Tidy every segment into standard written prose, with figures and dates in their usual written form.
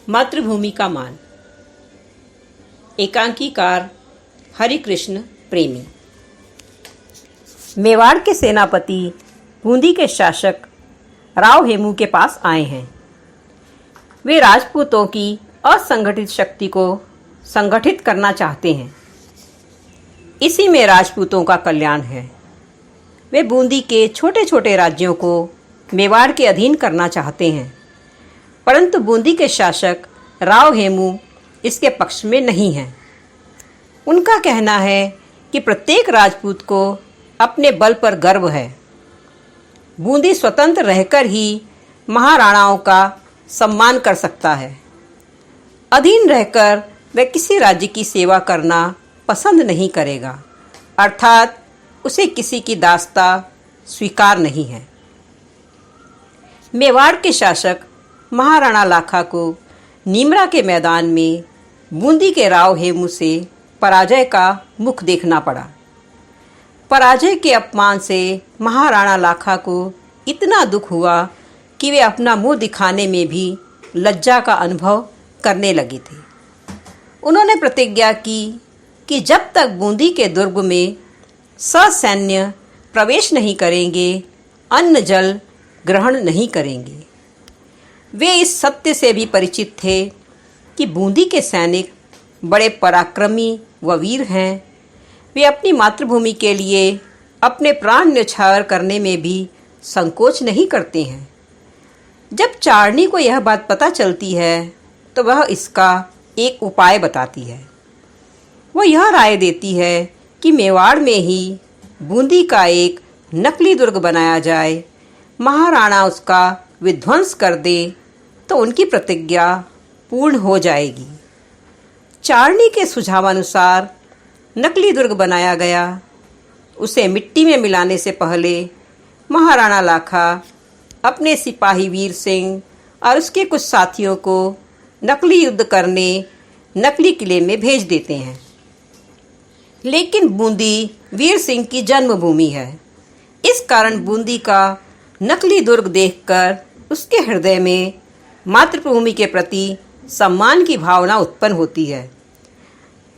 मातृभूमि का मान। एकांकीकार हरिकृष्ण प्रेमी। मेवाड़ के सेनापति बूंदी के शासक राव हेमू के पास आए हैं। वे राजपूतों की असंगठित शक्ति को संगठित करना चाहते हैं। इसी में राजपूतों का कल्याण है। वे बूंदी के छोटे छोटे राज्यों को मेवाड़ के अधीन करना चाहते हैं, परंतु बूंदी के शासक राव हेमू इसके पक्ष में नहीं हैं। उनका कहना है कि प्रत्येक राजपूत को अपने बल पर गर्व है। बूंदी स्वतंत्र रहकर ही महाराणाओं का सम्मान कर सकता है। अधीन रहकर वह किसी राज्य की सेवा करना पसंद नहीं करेगा, अर्थात उसे किसी की दासता स्वीकार नहीं है। मेवाड़ के शासक महाराणा लाखा को नीमरा के मैदान में बूंदी के राव हेमू से पराजय का मुख देखना पड़ा। पराजय के अपमान से महाराणा लाखा को इतना दुख हुआ कि वे अपना मुंह दिखाने में भी लज्जा का अनुभव करने लगे थे। उन्होंने प्रतिज्ञा की कि जब तक बूंदी के दुर्ग में ससैन्य प्रवेश नहीं करेंगे, अन्न जल ग्रहण नहीं करेंगे। वे इस सत्य से भी परिचित थे कि बूंदी के सैनिक बड़े पराक्रमी व वीर हैं। वे अपनी मातृभूमि के लिए अपने प्राण न्यौछावर करने में भी संकोच नहीं करते हैं। जब चारनी को यह बात पता चलती है तो वह इसका एक उपाय बताती है। वह यह राय देती है कि मेवाड़ में ही बूंदी का एक नकली दुर्ग बनाया जाए, महाराणा उसका विध्वंस कर दे तो उनकी प्रतिज्ञा पूर्ण हो जाएगी। चारनी के सुझावानुसार नकली दुर्ग बनाया गया। उसे मिट्टी में मिलाने से पहले महाराणा लाखा अपने सिपाही वीर सिंह और उसके कुछ साथियों को नकली युद्ध करने नकली किले में भेज देते हैं। लेकिन बूंदी वीर सिंह की जन्मभूमि है। इस कारण बूंदी का नकली दुर्ग देखकर उसके हृदय में मातृभूमि के प्रति सम्मान की भावना उत्पन्न होती है।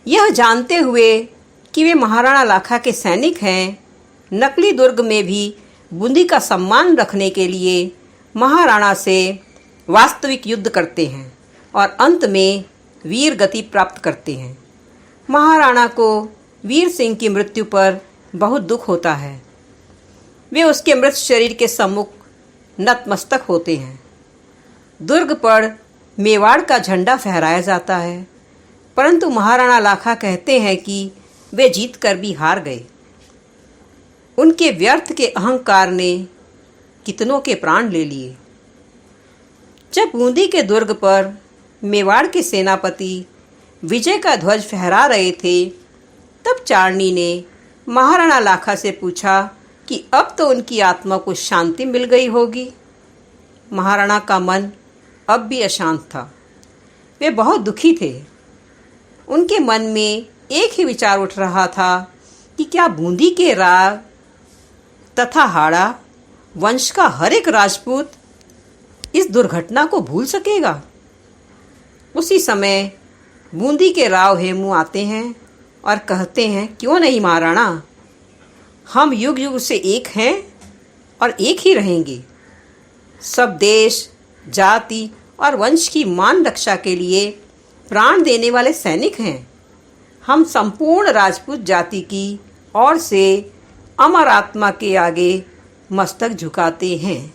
यह जानते हुए कि वे महाराणा लाखा के सैनिक हैं, नकली दुर्ग में भी बूंदी का सम्मान रखने के लिए महाराणा से वास्तविक युद्ध करते हैं और अंत में वीर गति प्राप्त करते हैं। महाराणा को वीर सिंह की मृत्यु पर बहुत दुख होता है। वे उसके मृत शरीर के सम्मुख नतमस्तक होते हैं। दुर्ग पर मेवाड़ का झंडा फहराया जाता है, परंतु महाराणा लाखा कहते हैं कि वे जीत कर भी हार गए। उनके व्यर्थ के अहंकार ने कितनों के प्राण ले लिए। जब बूंदी के दुर्ग पर मेवाड़ के सेनापति विजय का ध्वज फहरा रहे थे, तब चारनी ने महाराणा लाखा से पूछा कि अब तो उनकी आत्मा को शांति मिल गई होगी। महाराणा का मन अब भी अशांत था। वे बहुत दुखी थे। उनके मन में एक ही विचार उठ रहा था कि क्या बूंदी के राग तथा हाड़ा वंश का हर एक राजपूत इस दुर्घटना को भूल सकेगा। उसी समय बूंदी के राव हेमू आते हैं और कहते हैं, क्यों नहीं महाराणा, हम युग युग से एक हैं और एक ही रहेंगे। सब देश, जाति और वंश की मान रक्षा के लिए प्राण देने वाले सैनिक हैं। हम संपूर्ण राजपूत जाति की ओर से अमर आत्मा के आगे मस्तक झुकाते हैं।